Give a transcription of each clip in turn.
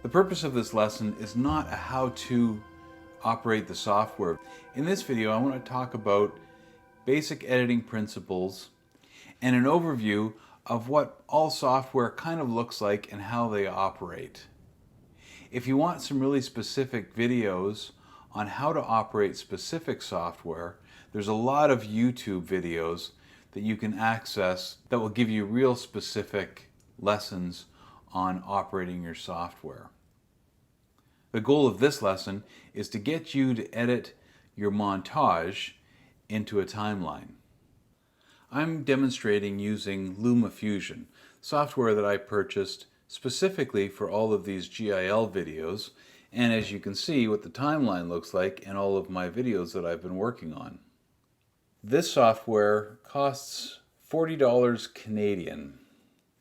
The purpose of this lesson is not how to operate the software. In this video, I want to talk about basic editing principles and an overview of what all software kind of looks like and how they operate. If you want some really specific videos on how to operate specific software, there's a lot of YouTube videos that you can access that will give you real specific lessons on operating your software. The goal of this lesson is to get you to edit your montage into a timeline. I'm demonstrating using LumaFusion, software that I purchased specifically for all of these GIL videos, and as you can see what the timeline looks like in all of my videos that I've been working on. This software costs $40 Canadian.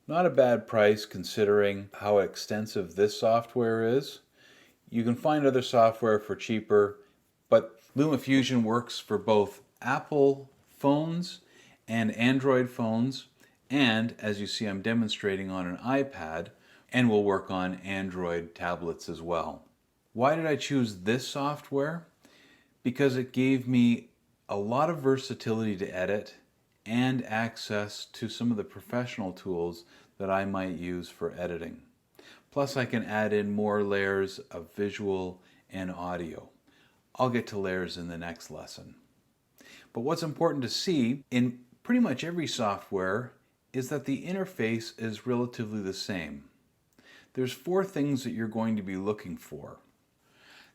Not a bad price considering how extensive this software is. You can find other software for cheaper, but LumaFusion works for both Apple phones and Android phones, and as you see I'm demonstrating on an iPad, and will work on Android tablets as well. Why did I choose this software? Because it gave me a lot of versatility to edit and access to some of the professional tools that I might use for editing. Plus I can add in more layers of visual and audio. I'll get to layers in the next lesson. But what's important to see in pretty much every software is that the interface is relatively the same. There's 4 things that you're going to be looking for.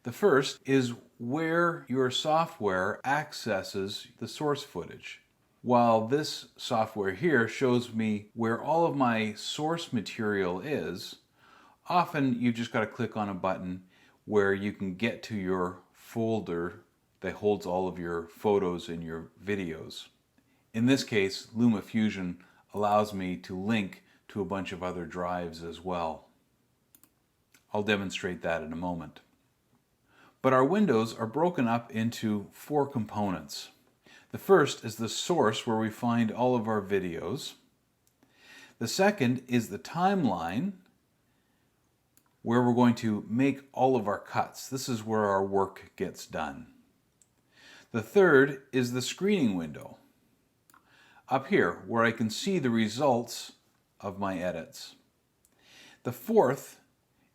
The first is where your software accesses the source footage. While this software here shows me where all of my source material is, often you've just got to click on a button where you can get to your folder that holds all of your photos and your videos. In this case, LumaFusion allows me to link to a bunch of other drives as well. I'll demonstrate that in a moment. But our windows are broken up into 4 components. The first is the source where we find all of our videos. The second is the timeline where we're going to make all of our cuts. This is where our work gets done. The third is the screening window up here where I can see the results of my edits. The fourth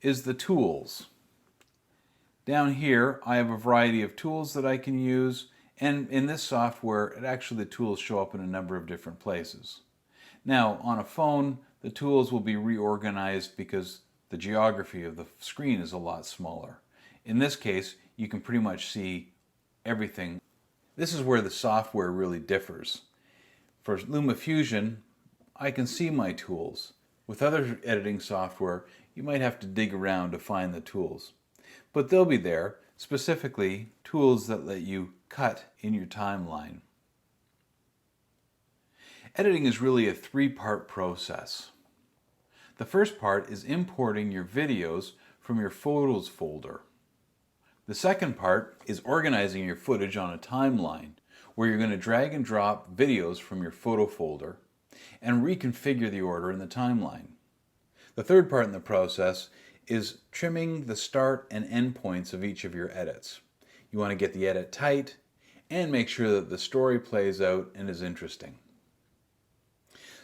is the tools. Down here I have a variety of tools that I can use, and in this software the tools show up in a number of different places. Now on a phone the tools will be reorganized because the geography of the screen is a lot smaller. In this case you can pretty much see everything. This is where the software really differs. For LumaFusion I can see my tools. With other editing software you might have to dig around to find the tools. But they'll be there, specifically tools that let you cut in your timeline. Editing is really a 3-part process. The first part is importing your videos from your photos folder. The second part is organizing your footage on a timeline, where you're going to drag and drop videos from your photo folder and reconfigure the order in the timeline. The third part in the process is trimming the start and end points of each of your edits. You want to get the edit tight and make sure that the story plays out and is interesting.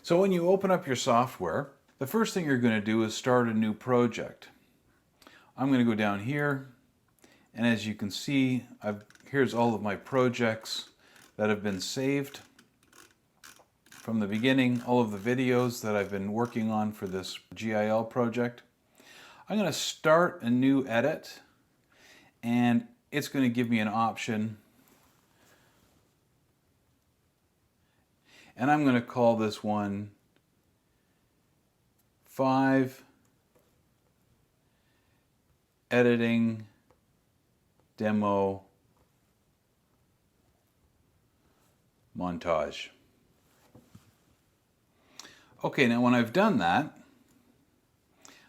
So when you open up your software, the first thing you're going to do is start a new project. I'm going to go down here, and as you can see, here's all of my projects that have been saved from the beginning, all of the videos that I've been working on for this GIL project. I'm going to start a new edit, and it's going to give me an option, and I'm going to call this one 5 editing demo montage. Okay, now when I've done that,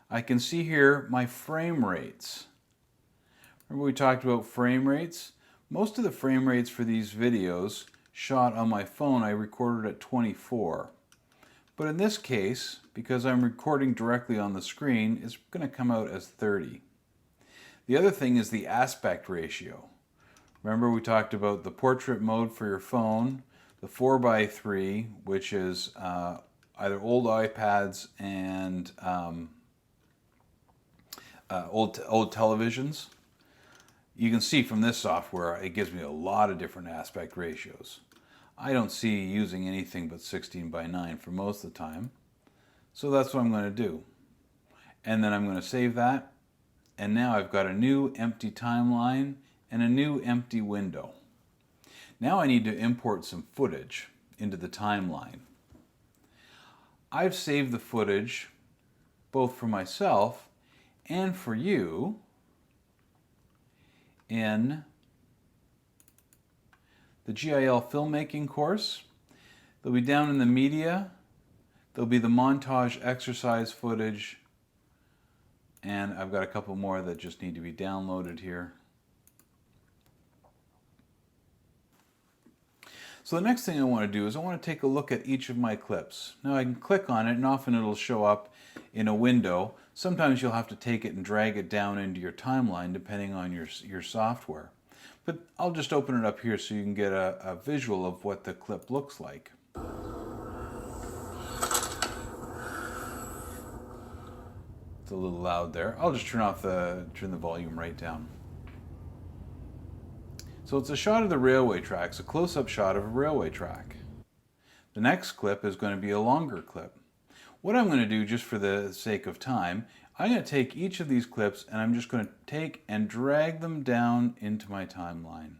I can see here my frame rates. Remember we talked about frame rates? Most of the frame rates for these videos shot on my phone I recorded at 24. But in this case, because I'm recording directly on the screen, it's going to come out as 30. The other thing is the aspect ratio. Remember we talked about the portrait mode for your phone, the 4:3, which is either old iPads and old televisions. You can see from this software it gives me a lot of different aspect ratios. I don't see using anything but 16:9 for most of the time. So that's what I'm going to do. And then I'm going to save that. And now I've got a new empty timeline and a new empty window. Now I need to import some footage into the timeline. I've saved the footage both for myself and for you in the GIL filmmaking course. They'll be down in the media. There'll be the montage exercise footage, and I've got a couple more that just need to be downloaded here. So the next thing I want to do is I want to take a look at each of my clips. Now I can click on it and often it'll show up in a window. Sometimes you'll have to take it and drag it down into your timeline depending on your software. But I'll just open it up here so you can get a visual of what the clip looks like. It's a little loud there. I'll just turn the volume right down. So it's a shot of the railway tracks, a close-up shot of a railway track. The next clip is going to be a longer clip. What I'm going to do, just for the sake of time, I'm going to take each of these clips and I'm just going to take and drag them down into my timeline.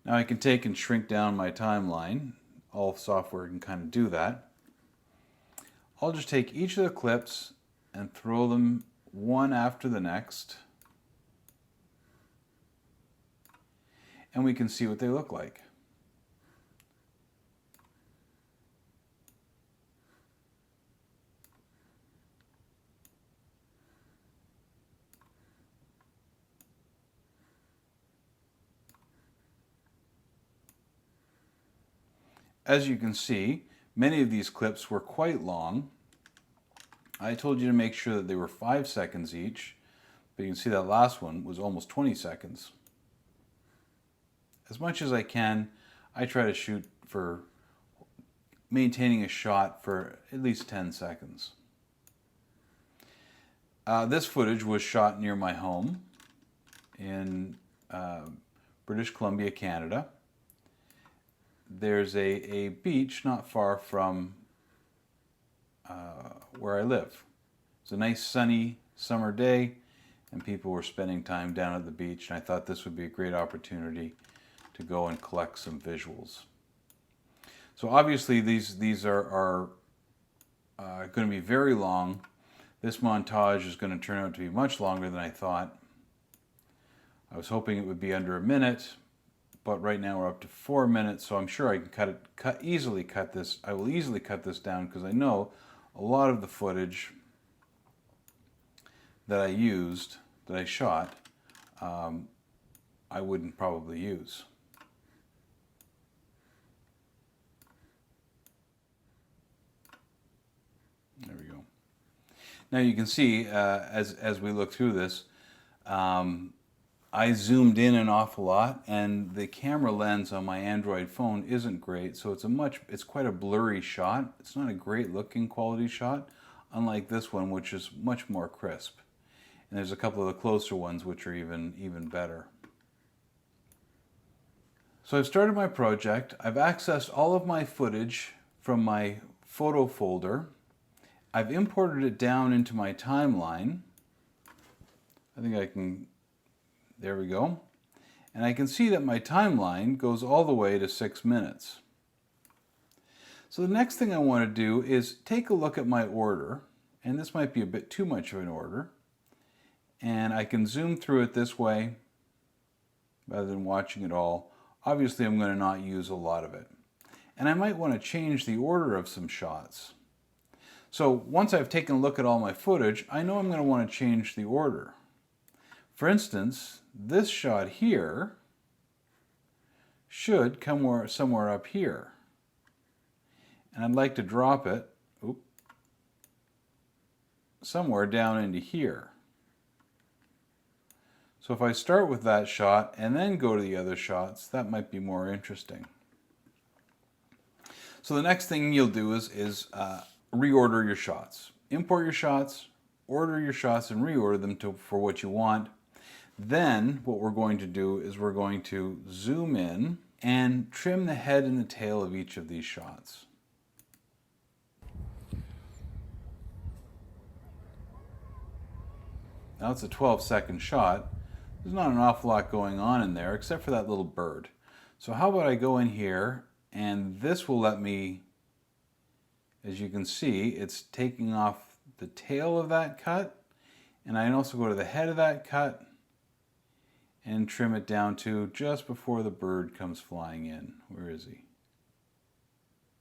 Now I can take and shrink down my timeline. All software can kind of do that. I'll just take each of the clips and throw them one after the next. And we can see what they look like. As you can see, many of these clips were quite long. I told you to make sure that they were 5 seconds each, but you can see that last one was almost 20 seconds. As much as I can, I try to shoot for maintaining a shot for at least 10 seconds. This footage was shot near my home in British Columbia, Canada. There's a beach not far from where I live. It's a nice sunny summer day and people were spending time down at the beach, and I thought this would be a great opportunity to go and collect some visuals. So obviously these are going to be very long. This montage is going to turn out to be much longer than I thought. I was hoping it would be under a minute, but right now we're up to 4 minutes, so I'm sure I can easily cut this. I will easily cut this down because I know a lot of the footage that I shot, I wouldn't probably use. There we go. Now you can see as we look through this, I zoomed in an awful lot, and the camera lens on my Android phone isn't great, so it's quite a blurry shot. It's not a great looking quality shot, unlike this one, which is much more crisp. And there's a couple of the closer ones which are even better. So I've started my project. I've accessed all of my footage from my photo folder. I've imported it down into my timeline. I think I can, there we go. And I can see that my timeline goes all the way to 6 minutes. So the next thing I want to do is take a look at my order, and this might be a bit too much of an order, and I can zoom through it this way rather than watching it all. Obviously I'm going to not use a lot of it. And I might want to change the order of some shots. So once I've taken a look at all my footage, I know I'm going to want to change the order. For instance, this shot here should come somewhere up here. and I'd like to drop it somewhere down into here. So if I start with that shot and then go to the other shots, that might be more interesting. So the next thing you'll do is reorder your shots. Import your shots, order your shots, and reorder them for what you want. Then what we're going to do is we're going to zoom in and trim the head and the tail of each of these shots. Now it's a 12-second shot. There's not an awful lot going on in there except for that little bird. So how about I go in here, and this will let me, as you can see, it's taking off the tail of that cut, and I can also go to the head of that cut and trim it down to just before the bird comes flying in. Where is he?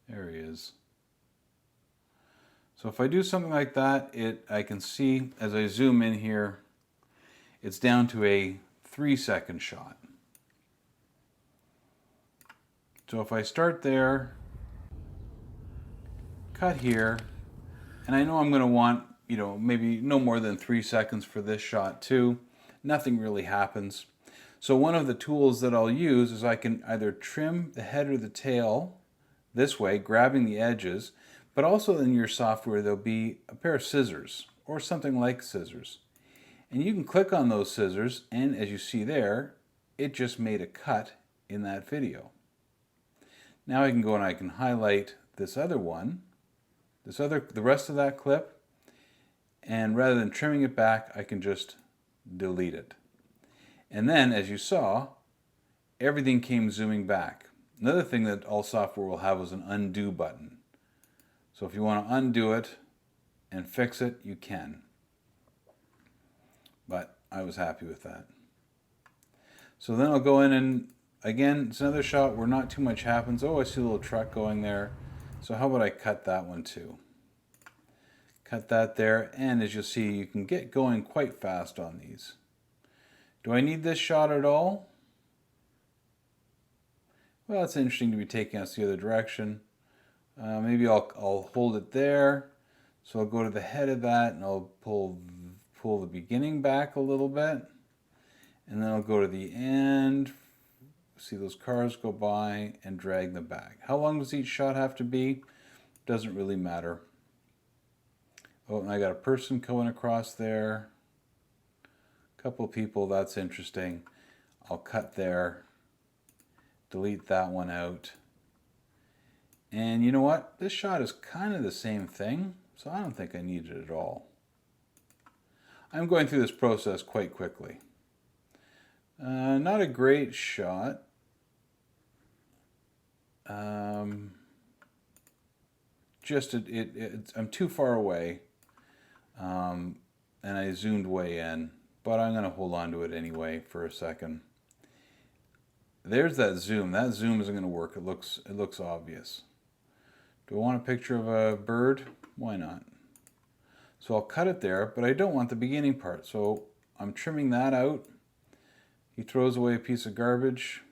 There he is. So if I do something like that, I can see as I zoom in here, it's down to a 3-second shot. So if I start there, cut here, and I know I'm going to want, maybe no more than 3 seconds for this shot too. Nothing really happens. So one of the tools that I'll use is I can either trim the head or the tail this way, grabbing the edges, but also in your software there'll be a pair of scissors or something like scissors. And you can click on those scissors, and as you see there, it just made a cut in that video. Now I can go and I can highlight this other one, the rest of that clip, and rather than trimming it back, I can just delete it. And then, as you saw, everything came zooming back. Another thing that all software will have is an undo button. So if you want to undo it and fix it, you can. But I was happy with that. So then I'll go in and, again, it's another shot where not too much happens. Oh, I see a little truck going there. So how about I cut that one too? Cut that there, and as you'll see, you can get going quite fast on these. Do I need this shot at all? Well, it's interesting to be taking us the other direction. Maybe I'll hold it there. So I'll go to the head of that and I'll pull the beginning back a little bit. And then I'll go to the end, see those cars go by, and drag them back. How long does each shot have to be? Doesn't really matter. Oh, and I got a person going across there. A couple of people, that's interesting. I'll cut there, delete that one out. And you know what? This shot is kind of the same thing, so I don't think I need it at all. I'm going through this process quite quickly. Not a great shot. I'm too far away, and I zoomed way in, but I'm going to hold on to it anyway for a second. There's that zoom. That zoom isn't going to work. It looks obvious. Do I want a picture of a bird? Why not? So I'll cut it there, but I don't want the beginning part. So I'm trimming that out. He throws away a piece of garbage.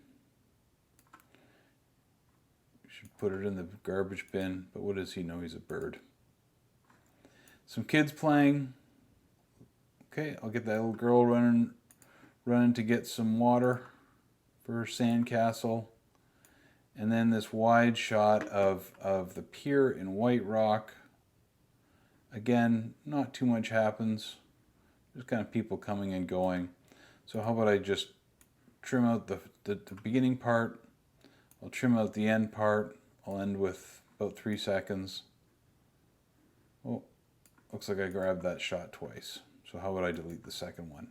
You should put it in the garbage bin, but what does he know? He's a bird. Some kids playing. Okay, I'll get that little girl running to get some water for her sandcastle. And then this wide shot of the pier in White Rock. Again, not too much happens. Just kind of people coming and going. So how about I just trim out the beginning part. I'll trim out the end part. I'll end with about 3 seconds. Oh, looks like I grabbed that shot twice. So how about I delete the second one?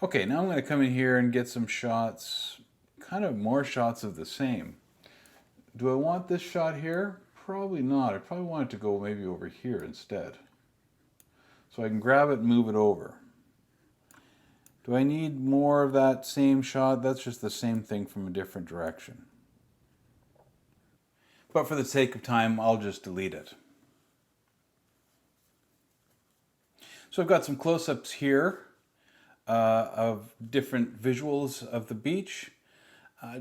Okay, now I'm going to come in here and get some shots, kind of more shots of the same. Do I want this shot here? Probably not. I probably want it to go maybe over here instead. So I can grab it and move it over. Do I need more of that same shot? That's just the same thing from a different direction. But for the sake of time, I'll just delete it. So I've got some close-ups here of different visuals of the beach.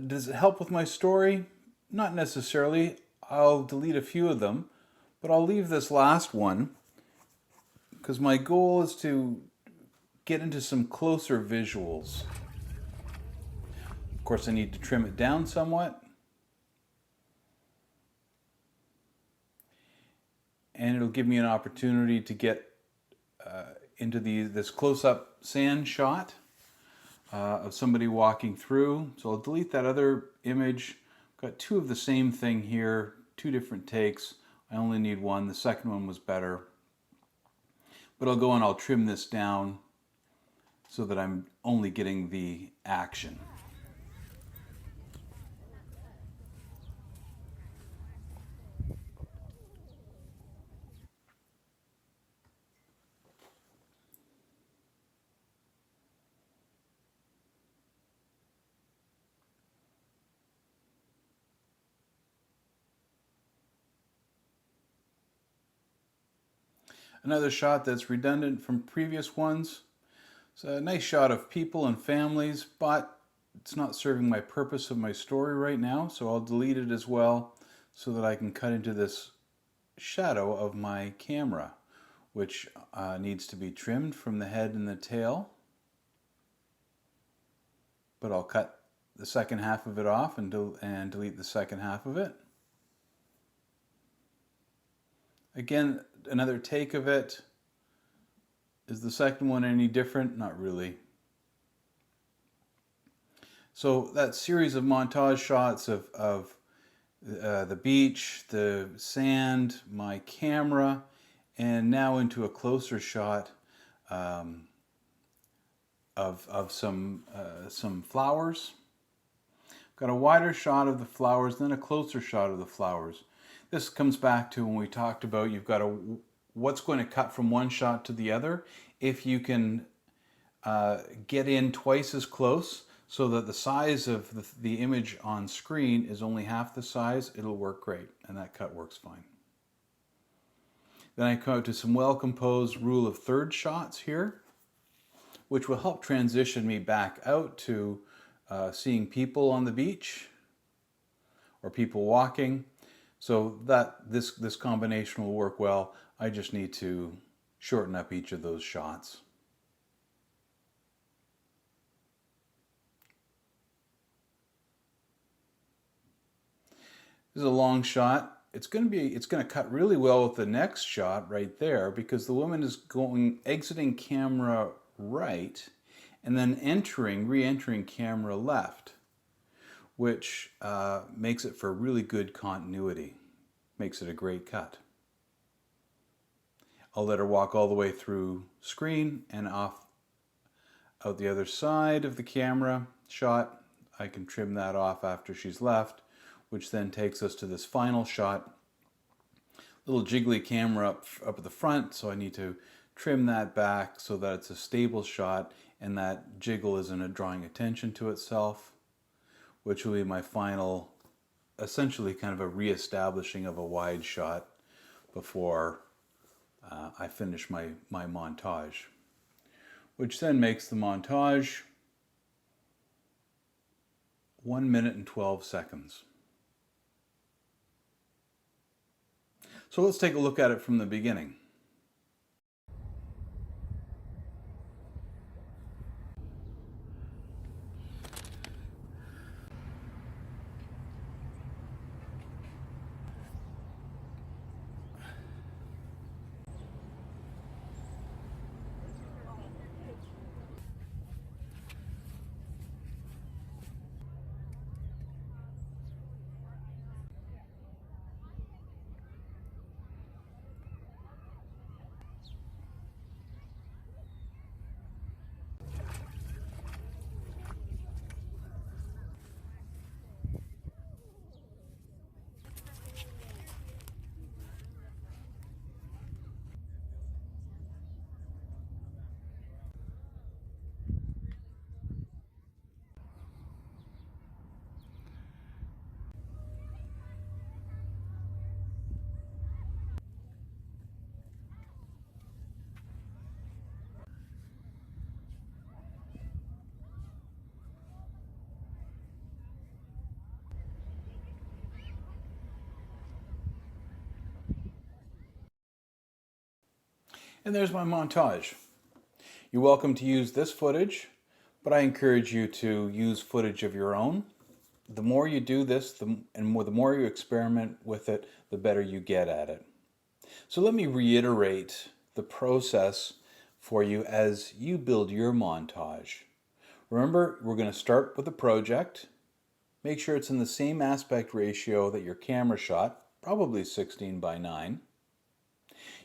Does it help with my story? Not necessarily. I'll delete a few of them, but I'll leave this last one because my goal is to get into some closer visuals. Of course, I need to trim it down somewhat. And it'll give me an opportunity to get into this close-up sand shot of somebody walking through. So I'll delete that other image. I've got two of the same thing here, two different takes. I only need one. The second one was better. But I'll go and I'll trim this down so that I'm only getting the action. Another shot that's redundant from previous ones. It's a nice shot of people and families, but it's not serving my purpose of my story right now, so I'll delete it as well so that I can cut into this shadow of my camera, which needs to be trimmed from the head and the tail. But I'll cut the second half of it off and delete the second half of it. Again, another take of it. Is the second one any different? Not really. So that series of montage shots of the beach, the sand, my camera, and now into a closer shot of some flowers. Got a wider shot of the flowers, then a closer shot of the flowers. This comes back to when we talked about you've got what's going to cut from one shot to the other. If you can get in twice as close so that the size of the image on screen is only half the size, it'll work great, and that cut works fine. Then I come out to some well-composed rule of thirds shots here, which will help transition me back out to seeing people on the beach or people walking. So that this combination will work well. I just need to shorten up each of those shots. This is a long shot. It's going to cut really well with the next shot right there because the woman is exiting camera right and then re-entering camera left, which makes it for really good continuity. Makes it a great cut. I'll let her walk all the way through screen and out the other side of the camera shot. I can trim that off after she's left, which then takes us to this final shot. Little jiggly camera up at the front, so I need to trim that back so that it's a stable shot and that jiggle isn't drawing attention to itself, which will be my final, essentially kind of a re-establishing of a wide shot before I finish my montage, which then makes the montage 1 minute and 12 seconds. So let's take a look at it from the beginning. And there's my montage. You're welcome to use this footage, but I encourage you to use footage of your own. The more you do this, the more you experiment with it, the better you get at it. So let me reiterate the process for you as you build your montage. Remember, we're going to start with a project. Make sure it's in the same aspect ratio that your camera shot, probably 16:9.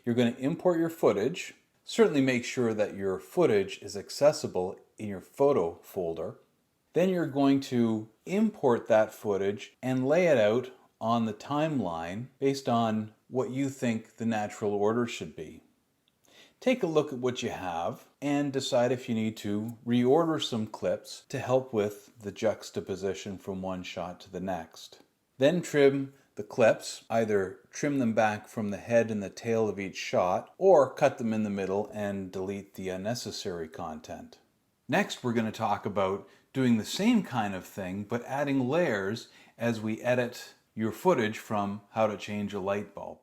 You're going to import your footage. Certainly make sure that your footage is accessible in your photo folder. Then you're going to import that footage and lay it out on the timeline based on what you think the natural order should be. Take a look at what you have and decide if you need to reorder some clips to help with the juxtaposition from one shot to the next. Then trim the clips, either trim them back from the head and the tail of each shot, or cut them in the middle and delete the unnecessary content. Next, we're going to talk about doing the same kind of thing, but adding layers as we edit your footage from how to change a light bulb.